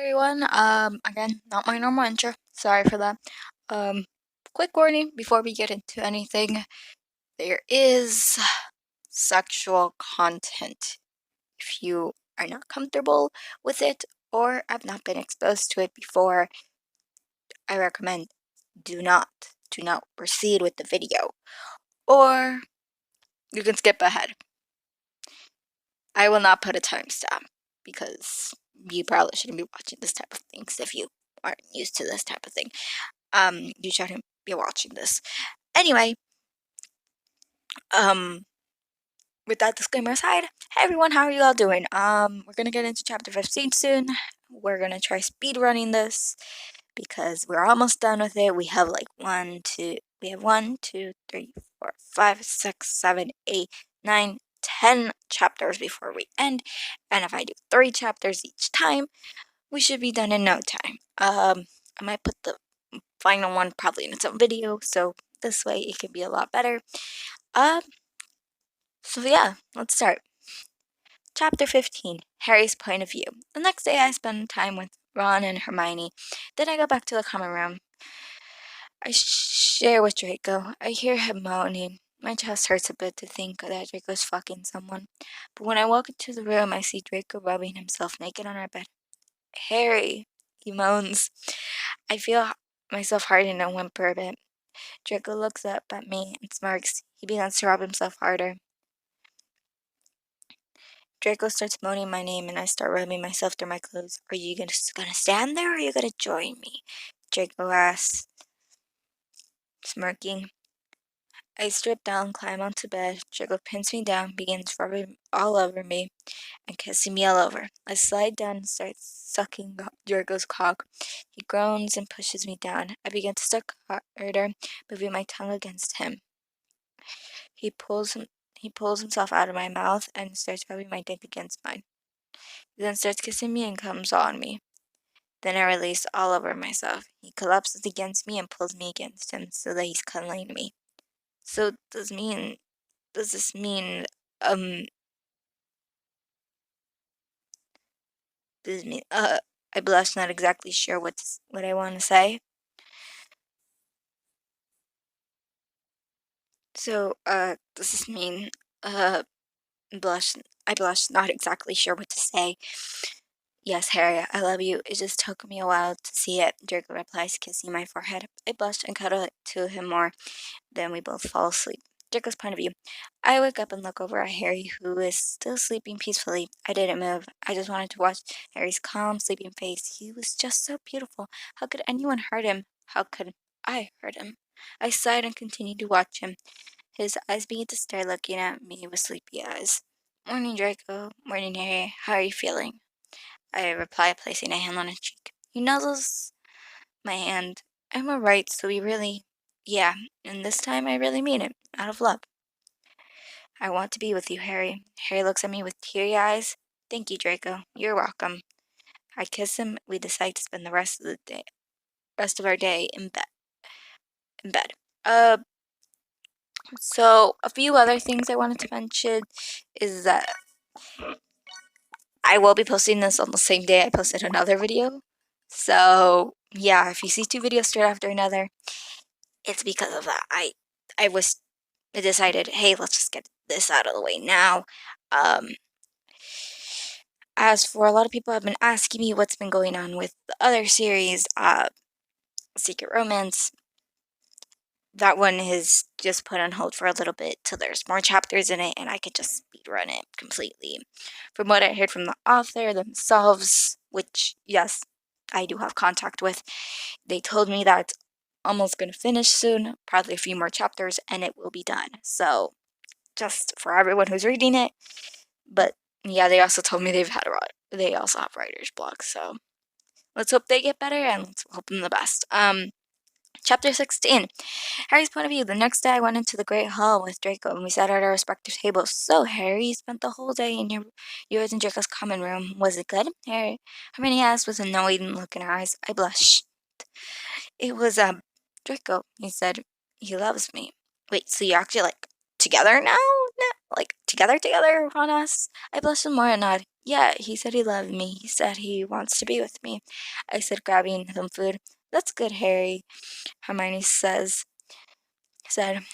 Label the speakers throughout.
Speaker 1: everyone. Again, not my normal intro. Sorry for that. Quick warning before we get into anything. There is sexual content. If you are not comfortable with it or have not been exposed to it before, I recommend do not proceed with the video. Or you can skip ahead. I will not put a timestamp because you probably shouldn't be watching this type of things if you aren't used to this type of thing. You shouldn't be watching this. Anyway, with that disclaimer aside, hey everyone, how are you all doing? We're gonna get into chapter 15 soon. We're gonna try speed running this because we're almost done with it. We have like 1, 2, 3, 4, 5, 6, 7, 8, 9, 10 chapters before we end. And if I do 3 chapters each time, we should be done in no time. I might put the final one probably in its own video, so this way it can be a lot better. So yeah, let's start. Chapter 15, Harry's Point of View. The next day I spend time with Ron and Hermione. Then I go back to the common room. I share with Draco. I hear him moaning. My chest hurts a bit to think that Draco's fucking someone. But when I walk into the room, I see Draco rubbing himself naked on our bed. Harry, he moans. I feel myself harden and whimper a bit. Draco looks up at me and smirks. He begins to rub himself harder. Draco starts moaning my name and I start rubbing myself through my clothes. Are you gonna stand there or are you gonna join me? Draco asks, smirking. I strip down, climb onto bed. Draco pins me down, begins rubbing all over me and kissing me all over. I slide down and start sucking Draco's cock. He groans and pushes me down. I begin to suck harder, moving my tongue against him. He pulls himself out of my mouth and starts rubbing my dick against mine. He then starts kissing me and comes on me. Then I release all over myself. He collapses against me and pulls me against him so that he's cuddling me. So does this mean I blush, not exactly sure what I want to say. So does this mean I blush, not exactly sure what to say. Yes, Harry, I love you. It just took me a while to see it, Draco replies, kissing my forehead. I blushed and cuddled to him more. Then we both fall asleep. Draco's point of view. I wake up and look over at Harry, who is still sleeping peacefully. I didn't move. I just wanted to watch Harry's calm, sleeping face. He was just so beautiful. How could anyone hurt him? How could I hurt him? I sighed and continued to watch him. His eyes began to stare, looking at me with sleepy eyes. Morning, Draco. Morning, Harry. How are you feeling? I reply, placing a hand on his cheek. He nuzzles my hand. I'm alright, so yeah, and this time I really mean it, out of love. I want to be with you, Harry. Harry looks at me with teary eyes. Thank you, Draco. You're welcome. I kiss him. We decide to spend the rest of our day in bed. So a few other things I wanted to mention is that I will be posting this on the same day I posted another video. So yeah, if you see 2 videos straight after another, it's because of that. I decided, hey, let's just get this out of the way now. As for a lot of people have been asking me what's been going on with the other series, Secret Romance. That one is just put on hold for a little bit till there's more chapters in it and I could just speedrun it completely. From what I heard from the author themselves, which, yes, I do have contact with, they told me that it's almost going to finish soon, probably a few more chapters, and it will be done. So, just for everyone who's reading it. But, yeah, they also told me they also have writer's block, so let's hope they get better and let's hope them the best. Chapter 16. Harry's point of view. The next day I went into the Great Hall with Draco and we sat at our respective tables. So, Harry, you spent the whole day in yours and Draco's common room. Was it good? Hermione asked with a knowing look in her eyes. I blushed. It was, Draco, he said. He loves me. Wait, so you're actually, together now? Like, together, Ron asked. I blushed some more and nodded. Yeah, he said he loved me. He said he wants to be with me. I said, grabbing some food. That's good, Harry, Hermione said.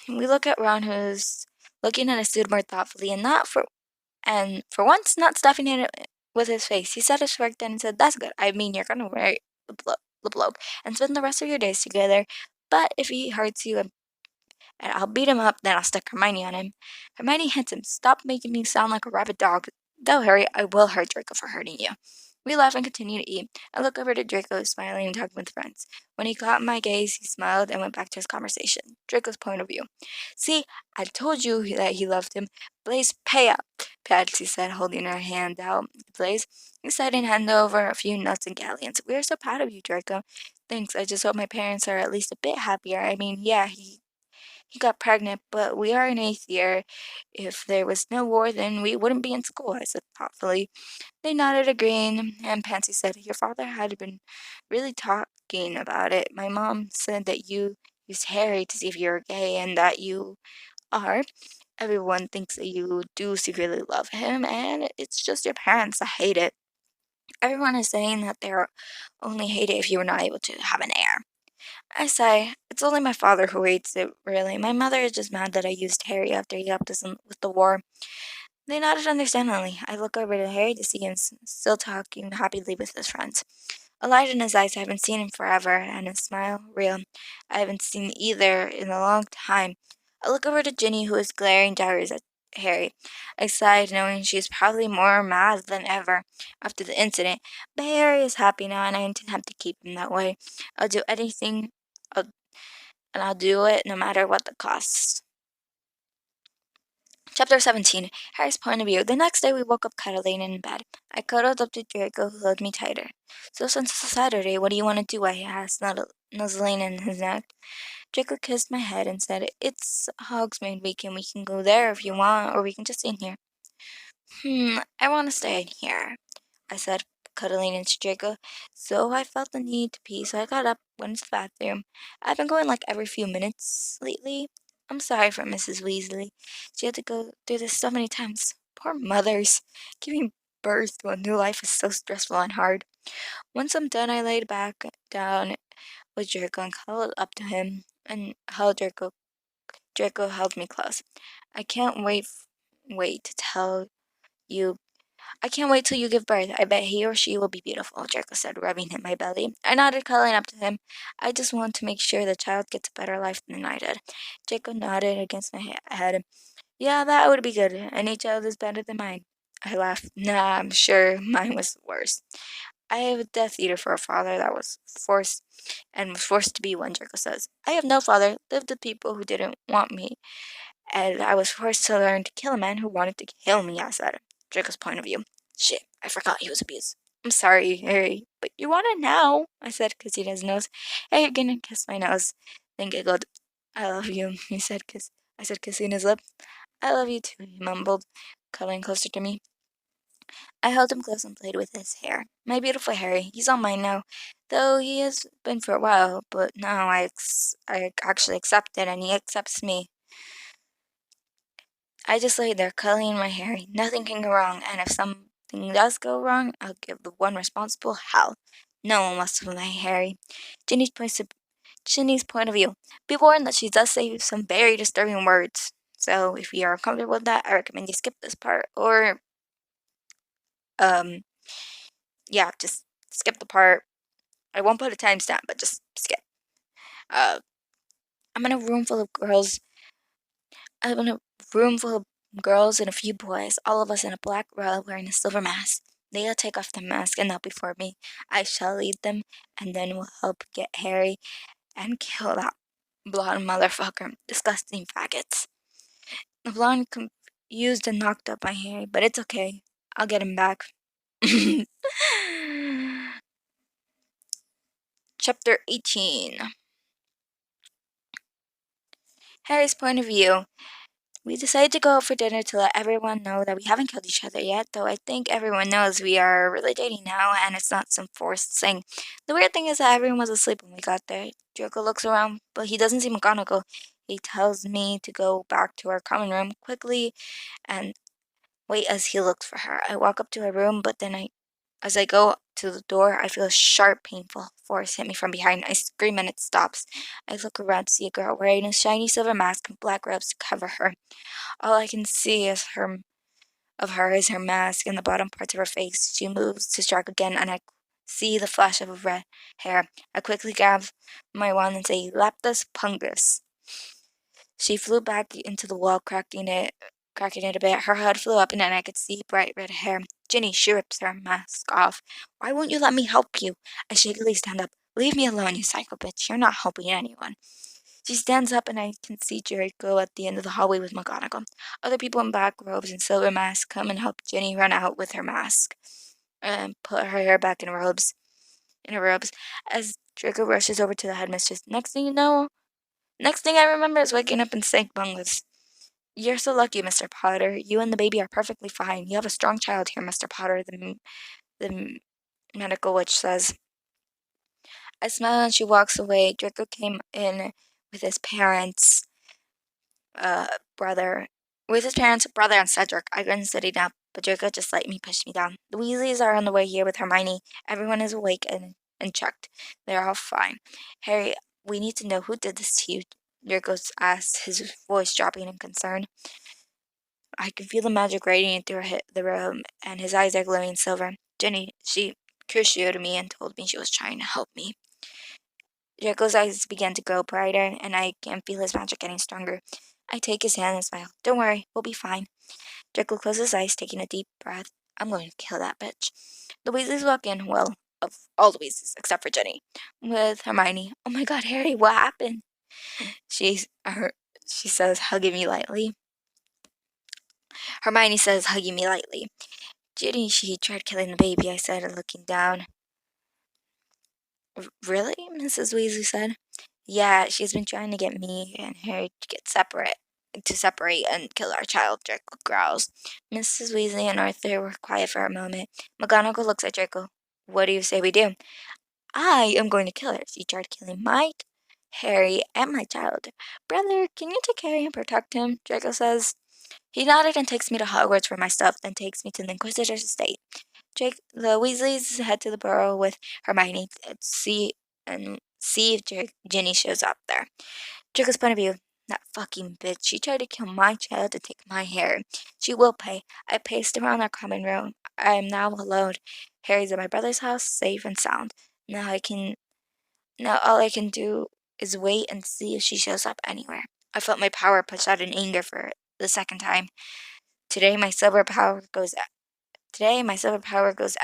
Speaker 1: We look at Ron, who's looking at his food more thoughtfully, and for once not stuffing it with his face. He set his fork down and said, That's good. I mean, you're gonna marry the bloke and spend the rest of your days together. But if he hurts you and I'll beat him up, then I'll stick Hermione on him. Hermione hits him. Stop making me sound like a rabid dog. Though, Harry, I will hurt Draco for hurting you. We laugh and continue to eat. I look over to Draco, smiling and talking with friends. When he caught my gaze, he smiled and went back to his conversation. Draco's point of view. See, I told you that he loved him. Blaise, pay up, Patsy said, holding her hand out to Blaise. He said and handed over a few nuts and galleons. We are so proud of you, Draco. Thanks. I just hope my parents are at least a bit happier. I mean, yeah, he got pregnant, but we are in eighth year. If there was no war, then we wouldn't be in school, I said thoughtfully. They nodded, agreeing, and Pansy said, Your father had been really talking about it. My mom said that you used Harry to see if you were gay, and that you are. Everyone thinks that you do secretly love him, and it's just your parents that hate it. Everyone is saying that they're only hate it if you were not able to have an heir. I sigh. It's only my father who hates it, really. My mother is just mad that I used Harry after he helped us with the war. They nodded understandingly. I look over to Harry to see him still talking happily with his friends. A light in his eyes. I haven't seen him forever, and his smile real. I haven't seen either in a long time. I look over to Ginny, who is glaring daggers at Harry. I sighed, knowing she is probably more mad than ever after the incident. But Harry is happy now, and I intend to keep him that way. I'll do anything, I'll, and I'll do it no matter what the cost. Chapter 17. Harry's point of view. The next day we woke up cuddling in bed. I cuddled up to Draco, who hugged me tighter. So since it's Saturday, what do you want to do? I asked, nuzzling in his neck. Draco kissed my head and said, It's Hogsmeade week and we can go there if you want, or we can just stay in here. I want to stay in here, I said, cuddling into Draco. So I felt the need to pee, so I got up, went to the bathroom. I've been going like every few minutes lately. I'm sorry for Mrs. Weasley. She had to go through this so many times. Poor mothers. Giving birth to a new life is so stressful and hard. Once I'm done, I laid back down with Draco and cuddled up to him and held Draco. Draco held me close. I can't wait to tell you I can't wait till you give birth. I bet he or she will be beautiful, Draco said, rubbing at my belly. I nodded, cuddling up to him. I just want to make sure the child gets a better life than I did. Draco nodded against my head. Yeah, that would be good. Any child is better than mine. I laughed. Nah, I'm sure mine was worse. I have a Death Eater for a father that was forced to be one, Draco says. I have no father, lived with people who didn't want me, and I was forced to learn to kill a man who wanted to kill me, I said. Draco's point of view. Shit, I forgot he was abused. I'm sorry, Harry, but you want it now, I said, kissing his nose. Harry again kissed my nose, then giggled. I love you, he said, I said, kissing his lip. I love you too, he mumbled, cuddling closer to me. I held him close and played with his hair. My beautiful Harry, he's all mine now, though he has been for a while, but now I actually accept it, and he accepts me. I just lay there, cuddling my hair. Nothing can go wrong, and if something does go wrong, I'll give the one responsible hell. No one must with my Harry. Ginny's point of view. Be warned that she does say some very disturbing words. So if you are uncomfortable with that, I recommend you skip this part. Or, yeah, just skip the part. I won't put a timestamp, but just skip. I'm in a room full of girls. I'm in a room full of girls and a few boys, all of us in a black robe wearing a silver mask. They'll take off the mask and kneel before me. I shall lead them, and then we'll help get Harry and kill that blonde motherfucker. Disgusting faggots. The blonde confused and knocked up my Harry, but it's okay. I'll get him back. Chapter 18. Harry's point of view. We decided to go out for dinner to let everyone know that we haven't killed each other yet, though I think everyone knows we are really dating now and it's not some forced thing. The weird thing is that everyone was asleep when we got there. Draco looks around, but he doesn't see McGonagall. He tells me to go back to our common room quickly and wait as he looks for her. I walk up to her room, but then as I go to the door, I feel a sharp, painful force hit me from behind. I scream and it stops. I look around to see a girl wearing a shiny silver mask and black robes to cover her. All I can see of her is her mask and the bottom parts of her face. She moves to strike again, and I see the flash of red hair. I quickly grab my wand and say, Laptus Pungus. She flew back into the wall, cracking it a bit. Her head flew up, and then I could see bright red hair. Ginny, she rips her mask off. Why won't you let me help you? I shakily stand up. Leave me alone, you psycho bitch. You're not helping anyone. She stands up, and I can see Draco at the end of the hallway with McGonagall. Other people in black robes and silver masks come and help Ginny run out with her mask and put her hair back in her robes. As Draco rushes over to the headmistress, next thing I remember is waking up in St. Bungus. You're so lucky, Mr. Potter. You and the baby are perfectly fine. You have a strong child here, Mr. Potter, the medical witch says. I smile and she walks away. Draco came in with his parents, uh, brother, brother, and Cedric. I couldn't sit up, but Draco just slightly pushed me down. The Weasleys are on the way here with Hermione. Everyone is awake and checked. They're all fine. Harry, we need to know who did this to you. Draco asked, his voice dropping in concern. I can feel the magic radiating through the room, and his eyes are glowing silver. Jenny, she cruciated me and told me she was trying to help me. Draco's eyes began to grow brighter, and I can feel his magic getting stronger. I take his hand and smile. Don't worry, we'll be fine. Draco closes his eyes, taking a deep breath. I'm going to kill that bitch. The Weasleys walk in, well, of all the Weasleys, except for Jenny, with Hermione. Oh my god, Harry, what happened? She says, hugging me lightly. Hermione says, hugging me lightly. Ginny, she tried killing the baby, I said, looking down. Really? Mrs. Weasley said. Yeah, she's been trying to get me and Harry to separate and kill our child, Draco growls. Mrs. Weasley and Arthur were quiet for a moment. McGonagall looks at Draco. What do you say we do? I am going to kill her. She tried killing Mike, Harry, and my child. Brother, can you take Harry and protect him? Draco says. He nodded and takes me to Hogwarts for my stuff, then takes me to the Inquisitor's estate. The Weasleys head to the Burrow with Hermione to see if Ginny shows up there. Draco's point of view. That fucking bitch. She tried to kill my child to take my hair. She will pay. I paced around our common room. I am now alone. Harry's at my brother's house, safe and sound. Now all I can do is wait and see if she shows up anywhere. I felt my power pushed out in anger for the second time. Today my silver power goes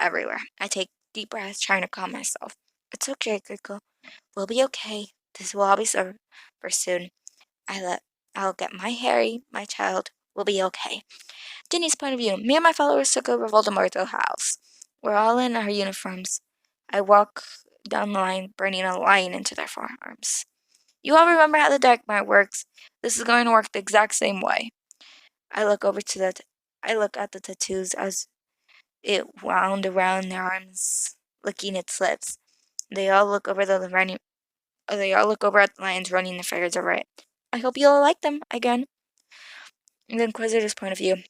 Speaker 1: everywhere. I take deep breaths, trying to calm myself. It's okay, Draco. We'll be okay. This will all be over soon. I'll get my Harry, my child. We'll be okay. Ginny's point of view. Me and my followers took over Voldemort's house. We're all in our uniforms. I walk down the line, burning a line into their forearms. You all remember how the Dark Knight works. This is going to work the exact same way. I look at the tattoos as it wound around their arms, licking its lips. They all look over at the lions running the fires over it. I hope you all like them again. The Inquisitor's point of view.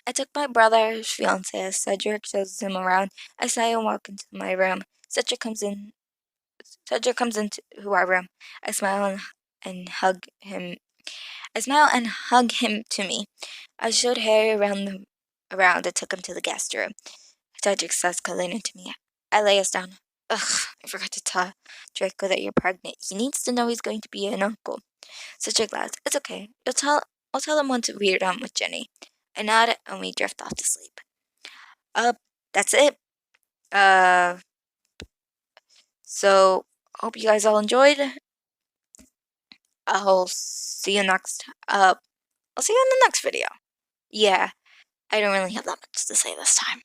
Speaker 1: I took my brother's fiance as Cedric shows him around. I sigh and walk into my room. Cedric comes into our room. I smile and hug him. I smile and hug him to me. I showed Harry around and took him to the guest room. Cedric says, cuddling into me. I lay us down. Ugh, I forgot to tell Draco that you're pregnant. He needs to know he's going to be an uncle. Cedric laughs. It's okay. I'll tell him once we're done with Jenny. I nod and we drift off to sleep. That's it. So hope you guys all enjoyed. I'll see you next. I'll see you in the next video. Yeah, I don't really have that much to say this time.